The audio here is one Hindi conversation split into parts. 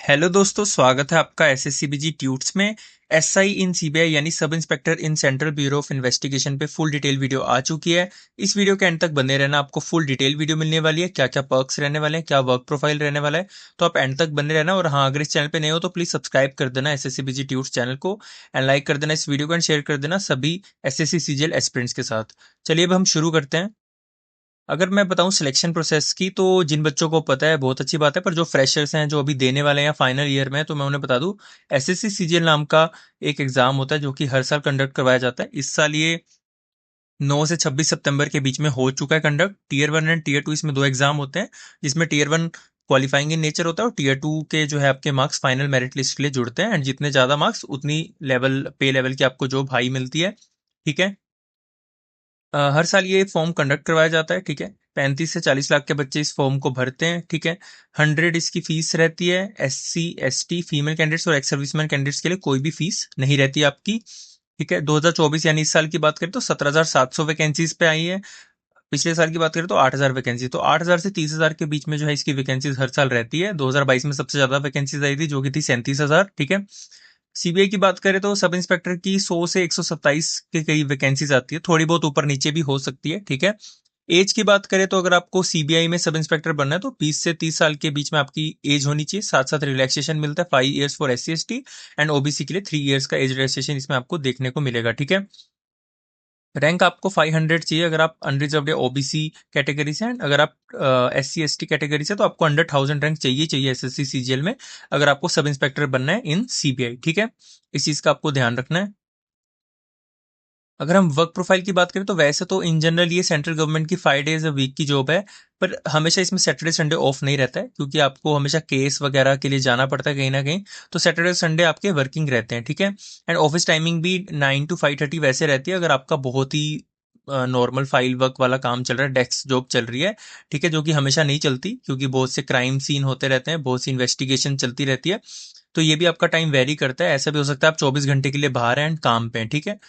हेलो दोस्तों, स्वागत है आपका एसएससीबीजी ट्यूट्स में। एसआई इन सीबीआई यानी sub inspector in central bureau of investigation पे फुल डिटेल वीडियो आ चुकी है। इस वीडियो के एंड तक बने रहना, आपको फुल डिटेल वीडियो मिलने वाली है। क्या क्या पर्क्स रहने वाले हैं, क्या वर्क प्रोफाइल रहने वाला है, तो आप एंड तक बने रहना। और हाँ, अगर इस चैनल पे नए हो तो प्लीज सब्सक्राइब कर देना एसएससीबीजी ट्यूट्स चैनल को, एंड लाइक कर देना इस वीडियो को, एंड शेयर कर देना सभी एसएससी सीजीएल एस्पिरेंट्स के साथ। चलिए अब हम शुरू करते हैं। अगर मैं बताऊं सिलेक्शन प्रोसेस की, तो जिन बच्चों को पता है बहुत अच्छी बात है, पर जो फ्रेशर्स हैं, जो अभी देने वाले हैं या फाइनल ईयर में हैं, तो मैं उन्हें बता दूं, एसएससी सीजीएल नाम का एक एग्जाम होता है जो कि हर साल कंडक्ट करवाया जाता है। इस साल ये 9 से 26 सितंबर के बीच में हो चुका है conduct. Tier one and tier two, इसमें दो एग्जाम होते हैं, जिसमें tier one qualifying in nature होता है, और टीयर टू के जो है आपके मार्क्स फाइनल मेरिट लिस्ट के लिए जुड़ते हैं। एंड जितने ज्यादा मार्क्स उतनी लेवल पे लेवल की आपको जॉब हाई मिलती है। ठीक है। हर साल ये फॉर्म कंडक्ट करवाया जाता है। ठीक है। 35 से 40 लाख के बच्चे इस फॉर्म को भरते हैं। ठीक है। 100 इसकी फीस रहती है। एससी एसटी फीमेल कैंडिडेट्स और एक्स सर्विसमैन कैंडिडेट्स के लिए कोई भी फीस नहीं रहती आपकी। ठीक है। 2024 यानी इस साल की बात करें तो 17,700 वैकेंसीज पे आई है। पिछले साल की बात करें तो 8,000 वैकेंसी, तो 8,000 से 30,000 के बीच में जो है इसकी वैकेंसीज हर साल रहती है। 2022 में सबसे ज्यादा वैकेंसीज आई थी, जो कि थी 37,000। ठीक है। सीबीआई की बात करें तो सब इंस्पेक्टर की 100 से 127 के करीब वैकेंसीज आती है, थोड़ी बहुत ऊपर नीचे भी हो सकती है। ठीक है। एज की बात करें तो अगर आपको सीबीआई में सब इंस्पेक्टर बनना है तो 20 से 30 साल के बीच में आपकी एज होनी चाहिए। साथ साथ रिलैक्सेशन मिलता है 5 years for SC ST, and OBC के लिए 3 ईयर्स का एज रिलैक्सेशन इसमें आपको देखने को मिलेगा। ठीक है। रैंक आपको 500 चाहिए अगर आप अनरिजर्व्ड या ओबीसी कैटेगरी से हैं। अगर आप एससी एसटी कैटेगरी से तो आपको अंडर 1000 रैंक चाहिए एसएससी सीजीएल में, अगर आपको सब इंस्पेक्टर बनना है इन सीबीआई। ठीक है। इस चीज का आपको ध्यान रखना है। अगर हम वर्क प्रोफाइल की बात करें तो वैसे तो इन जनरल ये सेंट्रल गवर्नमेंट की 5 डेज अ वीक की जॉब है, पर हमेशा इसमें सैटरडे संडे ऑफ नहीं रहता है, क्योंकि आपको हमेशा केस वगैरह के लिए जाना पड़ता है कहीं ना कहीं। तो सैटरडे संडे आपके वर्किंग रहते हैं। ठीक है। एंड ऑफिस टाइमिंग भी 9 to 5:30 वैसे रहती है, अगर आपका बहुत ही नॉर्मल फाइल वर्क वाला काम चल रहा है, डेस्क जॉब चल रही है। ठीक है। जो कि हमेशा नहीं चलती, क्योंकि बहुत से क्राइम सीन होते रहते हैं, बहुत सी इन्वेस्टिगेशन चलती रहती है। तो ये भी आपका टाइम वेरी करता है, ऐसा भी हो सकता है आप 24 घंटे के लिए बाहर हैं एंड काम पे हैं। ठीक है।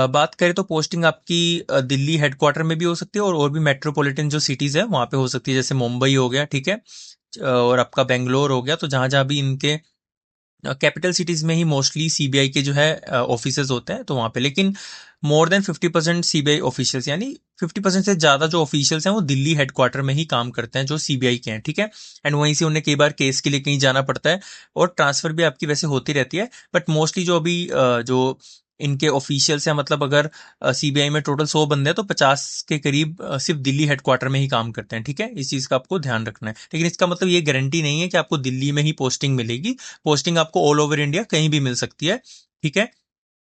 बात करें तो पोस्टिंग आपकी दिल्ली हेडक्वार्टर में भी हो सकती है, और भी मेट्रोपॉलिटन जो सिटीज है वहां पे हो सकती है, जैसे मुंबई हो गया। ठीक है। और आपका बेंगलोर हो गया। तो जहां जहां भी इनके कैपिटल सिटीज में ही मोस्टली सीबीआई के जो है ऑफिसेज होते हैं, तो वहां पे लेकिन मोर देन 50% सीबीआई ऑफिशियल्स, यानी 50% से ज्यादा जो ऑफिशियल्स हैं वो दिल्ली हेडक्वार्टर में ही काम करते हैं, जो सीबीआई के हैं। ठीक है। एंड वहीं से उन्हें कई बार केस के लिए कहीं जाना पड़ता है, और ट्रांसफर भी आपकी वैसे होती रहती है। बट मोस्टली जो अभी जो इनके ऑफिशियल्स हैं, मतलब अगर सीबीआई में टोटल 100 बंदे हैं तो 50 के करीब सिर्फ दिल्ली हेडक्वार्टर में ही काम करते हैं। ठीक है। इस चीज का आपको ध्यान रखना है, लेकिन इसका मतलब ये गारंटी नहीं है कि आपको दिल्ली में ही पोस्टिंग मिलेगी। पोस्टिंग आपको ऑल ओवर इंडिया कहीं भी मिल सकती है। ठीक है।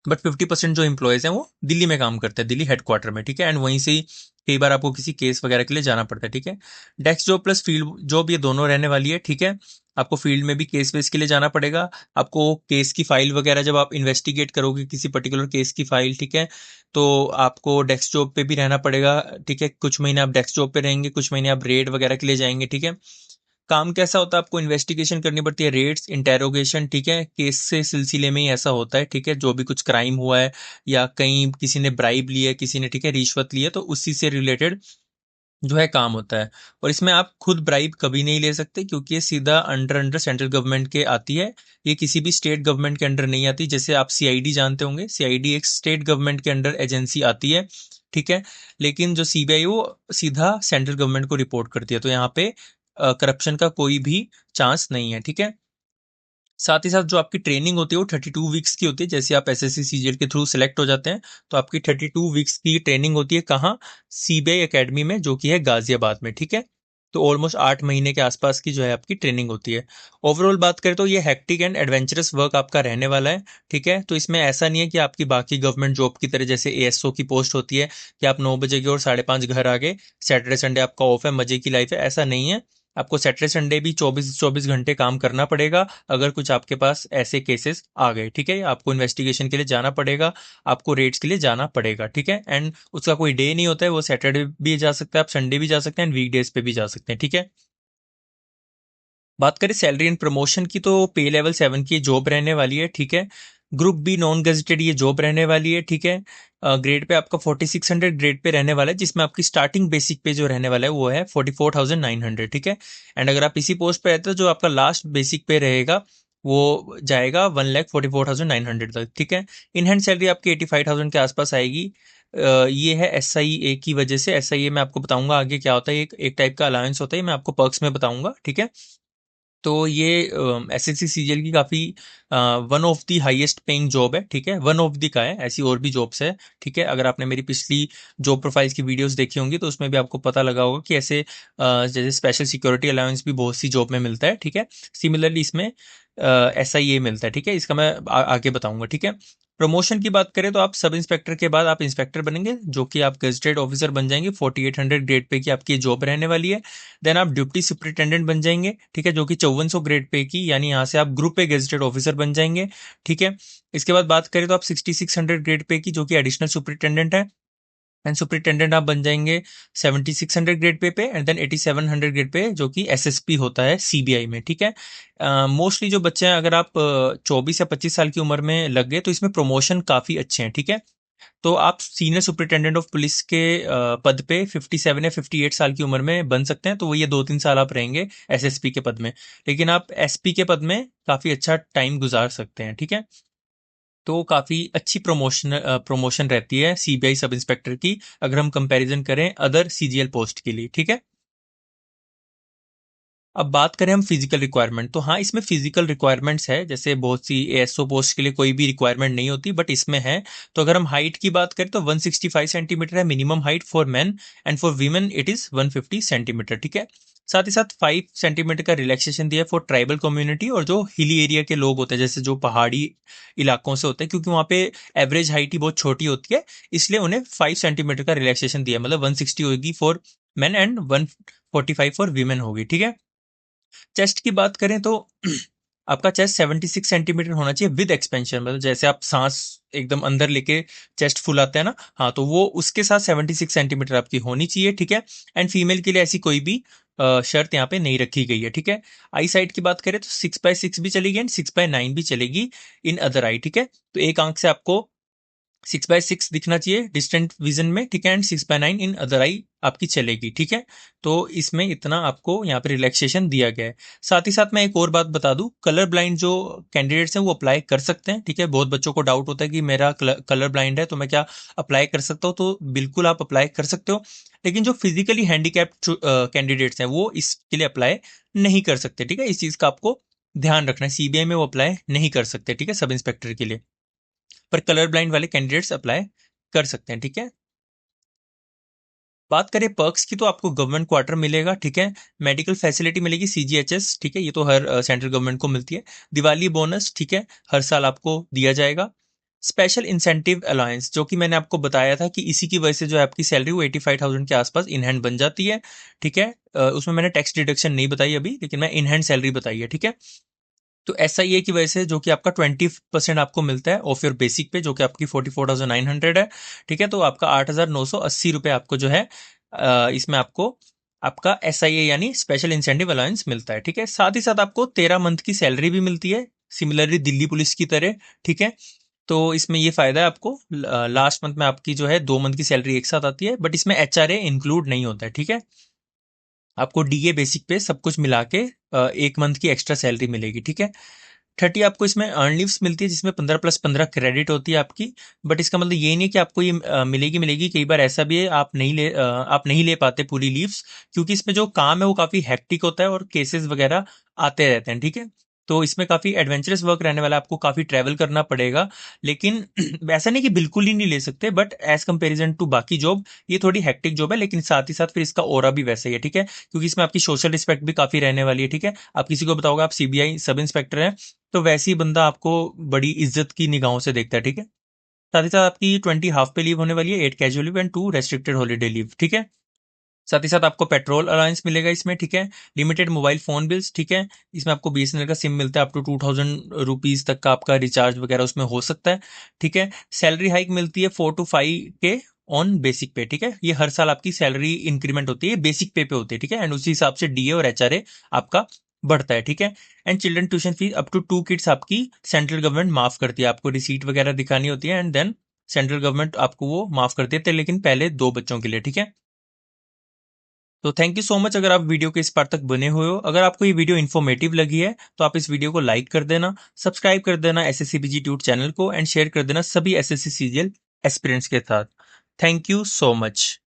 बट 50% जो इंप्लॉयज हैं वो दिल्ली में काम करते हैं, दिल्ली हेडक्वार्टर में। ठीक है। एंड वहीं से ही कई बार आपको किसी केस वगैरह के लिए जाना पड़ता है। ठीक है। Desk job plus field job, ये दोनों रहने वाली है। ठीक है। आपको फील्ड में भी केस वेस के लिए जाना पड़ेगा। आपको केस की फाइल वगैरह जब आप इन्वेस्टिगेट करोगे किसी पर्टिकुलर केस की फाइल, ठीक है, तो आपको डेस्क जॉब पे भी रहना पड़ेगा। ठीक है। कुछ महीने आप डेस्क जॉब पे रहेंगे, कुछ महीने आप रेड वगैरह के लिए जाएंगे। ठीक है। काम कैसा होता है, आपको इन्वेस्टिगेशन करनी पड़ती है, रेड्स, इंटेरोगेशन। ठीक है। केस से सिलसिले में ही ऐसा होता है। ठीक है। जो भी कुछ क्राइम हुआ है, या कहीं किसी ने ब्राइब ली है, किसी ने, ठीक है, रिश्वत ली है, तो उसी से रिलेटेड जो है काम होता है। और इसमें आप खुद ब्राइब कभी नहीं ले सकते, क्योंकि ये सीधा अंडर अंडर सेंट्रल गवर्नमेंट के आती है। ये किसी भी स्टेट गवर्नमेंट के अंडर नहीं आती। जैसे आप सीआईडी जानते होंगे, सीआईडी एक स्टेट गवर्नमेंट के अंडर एजेंसी आती है। ठीक है। लेकिन जो सीबीआई वो सीधा सेंट्रल गवर्नमेंट को रिपोर्ट करती है, तो यहाँ पे करप्शन का कोई भी चांस नहीं है। ठीक है। साथ ही साथ जो आपकी ट्रेनिंग होती है वो 32 वीक्स की होती है। जैसे आप एसएससी सीजीएल के थ्रू सेलेक्ट हो जाते हैं, तो आपकी 32 वीक्स की ट्रेनिंग होती है। कहाँ? सीबीआई एकेडमी में, जो कि है गाजियाबाद में। ठीक है। तो ऑलमोस्ट 8 महीने के आसपास की जो है आपकी ट्रेनिंग होती है। ओवरऑल बात करें तो ये हेक्टिक एंड एडवेंचरस वर्क आपका रहने वाला है। ठीक है। तो इसमें ऐसा नहीं है कि आपकी बाकी गवर्नमेंट जॉब की तरह, जैसे एएसओ की पोस्ट होती है कि आप 9 बजे के और 5:30 घर आ गए, सैटरडे संडे आपका ऑफ है, मजे की लाइफ है, ऐसा नहीं है। आपको सैटरडे संडे भी 24 24 घंटे काम करना पड़ेगा, अगर कुछ आपके पास ऐसे केसेस आ गए। ठीक है। आपको इन्वेस्टिगेशन के लिए जाना पड़ेगा, आपको रेड्स के लिए जाना पड़ेगा। ठीक है। एंड उसका कोई डे नहीं होता है, वो सैटरडे भी जा सकता है, आप संडे भी जा सकते हैं, एंड वीकडेज पे भी जा सकते हैं। ठीक है। बात करें सैलरी एंड प्रमोशन की, तो पे लेवल 7 की जॉब रहने वाली है। ठीक है। ग्रुप बी नॉन गेजेटेड ये जॉब रहने वाली है, ठीक है। ग्रेड पे आपका 4600 ग्रेड पे रहने वाला है, जिसमें आपकी स्टार्टिंग बेसिक पे जो रहने वाला है वो है 44,900, ठीक है। एंड अगर आप इसी पोस्ट पे रहते हो, जो आपका लास्ट बेसिक पे रहेगा वो जाएगा 1,44,900 तक, ठीक है। इन हैंड सैलरी आपकी 85,000 के आसपास आएगी। ये है एस आई ए की वजह से। एस आई ए मैं आपको बताऊंगा आगे क्या होता है, एक टाइप का अलाउंस होता है, मैं आपको पर्क्स में बताऊंगा, ठीक है। तो ये एस एस सी सी जी एल की काफ़ी one of the highest paying job है, ठीक है। वन ऑफ द का है, ऐसी और भी जॉब्स है, ठीक है। अगर आपने मेरी पिछली जॉब प्रोफाइल्स की वीडियोस देखी होंगी तो उसमें भी आपको पता लगा होगा कि ऐसे जैसे स्पेशल सिक्योरिटी अलाउंस भी बहुत सी जॉब में मिलता है, ठीक है। सिमिलरली इसमें एस आई ए मिलता है, ठीक है। इसका मैं आगे बताऊंगा, ठीक है। प्रमोशन की बात करें तो आप सब इंस्पेक्टर के बाद आप इंस्पेक्टर बनेंगे, जो कि आप गजेटेड ऑफिसर बन जाएंगे। 4800 ग्रेड पे की आपकी जॉब रहने वाली है। देन आप डिप्टी सुपरिटेंडेंट बन जाएंगे, ठीक है, जो कि 5400 ग्रेड पे की, यानी यहाँ से आप ग्रुप पे गेजेटेड ऑफिसर बन जाएंगे, ठीक है। इसके बाद बात करें तो आप 6600 ग्रेड पे की, जो कि एडिशनल सुपरिटेंडेंट है, एंड सुपरिटेंडेंट आप बन जाएंगे 7600 grade pay and then 8700 grade pay, जो कि एसएसपी होता है सीबीआई में, ठीक है। मोस्टली जो बच्चे हैं, अगर आप 24 या 25 साल की उम्र में लग गए तो इसमें प्रमोशन काफ़ी अच्छे हैं, ठीक है। तो आप सीनियर सुपरिटेंडेंट ऑफ पुलिस के पद पे 57 या 58 साल की उम्र में बन सकते हैं, तो वो ये 2-3 साल आप रहेंगे एसएसपी के पद में। लेकिन आप एसपी के पद में काफ़ी अच्छा टाइम गुजार सकते हैं, ठीक है। तो काफ़ी अच्छी प्रमोशन रहती है सीबीआई सब इंस्पेक्टर की, अगर हम कंपैरिजन करें अदर सीजीएल पोस्ट के लिए, ठीक है। अब बात करें हम फिजिकल रिक्वायरमेंट, तो हाँ, इसमें फिजिकल रिक्वायरमेंट्स है, जैसे बहुत सी एएसओ पोस्ट के लिए कोई भी रिक्वायरमेंट नहीं होती, बट इसमें है। तो अगर हम हाइट की बात करें तो 165 सेंटीमीटर है minimum height for main, and for women it is 150 centimetre, ठीक है। साथ ही साथ 5 सेंटीमीटर का रिलैक्सेशन दिया है फॉर ट्राइबल कम्युनिटी, और जो हिली एरिया के लोग होते हैं, जैसे जो पहाड़ी इलाकों से होते हैं, क्योंकि वहाँ पे एवरेज हाइट ही बहुत छोटी होती है, इसलिए उन्हें 5 सेंटीमीटर का रिलैक्सेशन दिया है, मतलब 160 होगी for main and 145 for women होगी, ठीक है। चेस्ट की बात करें तो आपका चेस्ट 76 सेंटीमीटर होना चाहिए विद एक्सपेंशन, मतलब जैसे आप सांस एकदम अंदर लेके चेस्ट फुलाते हैं ना, हाँ, तो वो उसके साथ 76 सेंटीमीटर आपकी होनी चाहिए, ठीक है। एंड फीमेल के लिए ऐसी कोई भी शर्त यहाँ पे नहीं रखी गई है, ठीक है। आई साइड की बात करें तो 6x6 भी चलेगी एंड 6x9 भी चलेगी इन अदर आई, ठीक है। तो एक आंख से आपको 6x6 दिखना चाहिए डिस्टेंट विजन में, ठीक है, and 6x9 in other I आपकी चलेगी, ठीक है। तो इसमें इतना आपको यहाँ पे रिलैक्सेशन दिया गया है। साथ ही साथ मैं एक और बात बता दूं, कलर ब्लाइंड जो कैंडिडेट्स हैं वो अप्लाई कर सकते हैं, ठीक है। बहुत बच्चों को डाउट होता है कि मेरा कलर ब्लाइंड है तो मैं क्या अप्लाई कर सकता हूँ, तो बिल्कुल आप अप्लाई कर सकते हो। लेकिन जो फिजिकली हैंडीकैप्ड कैंडिडेट्स हैं वो इसके लिए अप्लाई नहीं कर सकते, ठीक है। इस चीज़ का आपको ध्यान रखना है, सीबीआई में वो अप्लाई नहीं कर सकते, ठीक है, सब इंस्पेक्टर के लिए। पर कलर ब्लाइंड वाले कैंडिडेट्स अप्लाई कर सकते हैं, ठीक है। बात करें पर्क्स की तो आपको गवर्नमेंट क्वार्टर मिलेगा, ठीक है। मेडिकल फैसिलिटी मिलेगी सीजीएचएस, ठीक है, ये तो हर सेंट्रल गवर्नमेंट को मिलती है। दिवाली बोनस, ठीक है, हर साल आपको दिया जाएगा। स्पेशल इंसेंटिव अलायंस, जो कि मैंने आपको बताया था कि इसी की वजह से जो है आपकी सैलरी वो 85,000 के आसपास इन हैंड बन जाती है, ठीक है। उसमें मैंने टैक्स डिडक्शन नहीं बताई अभी, लेकिन मैं इन हैंड सैलरी बताई है, ठीक है। तो एसआईए की वजह से जो कि आपका 20% आपको मिलता है ऑफ योर बेसिक पे, जो कि आपकी 44,900 है, ठीक है। तो आपका 8,980 रुपये आपको जो है इसमें आपको आपका एसआईए यानी स्पेशल इंसेंटिव अलाउंस मिलता है, ठीक है। साथ ही साथ आपको 13 मंथ की सैलरी भी मिलती है, सिमिलरली दिल्ली पुलिस की तरह, ठीक है। तो इसमें ये फायदा है आपको, लास्ट मंथ में आपकी जो है 2 मंथ की सैलरी एक साथ आती है, बट इसमें एचआरए इंक्लूड नहीं होता है, ठीक है। आपको डीए बेसिक पे सब कुछ मिला के 1 मंथ की एक्स्ट्रा सैलरी मिलेगी, ठीक है। 30 आपको इसमें अर्न लीव्स मिलती है, जिसमें 15+15 क्रेडिट होती है आपकी। बट इसका मतलब ये नहीं है कि आपको ये मिलेगी मिलेगी, कई बार ऐसा भी है आप नहीं ले पाते पूरी लीव्स, क्योंकि इसमें जो काम है वो काफ़ी हेक्टिक होता है और केसेस वगैरह आते रहते हैं, ठीक है। तो इसमें काफ़ी एडवेंचरस वर्क रहने वाला है, आपको काफ़ी ट्रैवल करना पड़ेगा। लेकिन ऐसा नहीं कि बिल्कुल ही नहीं ले सकते, बट एज कंपेरिजन टू बाकी जॉब ये थोड़ी हेक्टिक जॉब है, लेकिन साथ ही साथ फिर इसका ऑरा भी वैसा ही है, ठीक है, क्योंकि इसमें आपकी सोशल रिस्पेक्ट भी काफ़ी रहने वाली है, ठीक है। आप किसी को बताओगे आप सीबीआई सब इंस्पेक्टर हैं, तो वैसे ही बंदा आपको बड़ी इज्जत की निगाहों से देखता है, ठीक है। साथ ही साथ आपकी 20 हाफ पे लीव होने वाली है, 8 casual leave and 2 restricted holiday leave, ठीक है। साथ ही साथ आपको पेट्रोल अलाउंस मिलेगा इसमें, ठीक है। लिमिटेड मोबाइल फोन बिल्स, ठीक है। इसमें आपको बीएसएनएल का सिम मिलता है, अप टू 2,000 रुपीज तक का आपका रिचार्ज वगैरह उसमें हो सकता है, ठीक है। सैलरी हाइक मिलती है 4 to 5 के ऑन बेसिक पे, ठीक है। ये हर साल आपकी सैलरी इंक्रीमेंट होती है, बेसिक पे होती है, ठीक है। एंड उसी हिसाब से डीए और एचआरए आपका बढ़ता है, ठीक है। And children tuition fee up to 2 kids आपकी सेंट्रल गवर्नमेंट माफ करती है, आपको रिसीट वगैरह दिखानी होती है एंड देन सेंट्रल गवर्नमेंट आपको वो माफ कर देते हैं, लेकिन पहले 2 बच्चों के लिए, ठीक है। तो थैंक यू सो मच अगर आप वीडियो के इस पार तक बने हुए हो। अगर आपको ये वीडियो इन्फॉर्मेटिव लगी है तो आप इस वीडियो को लाइक कर देना, सब्सक्राइब कर देना एसएससी बीजी ट्यूट चैनल को एंड शेयर कर देना सभी एसएससी सीजीएल एस्पिरेंट्स के साथ। Thank you so much.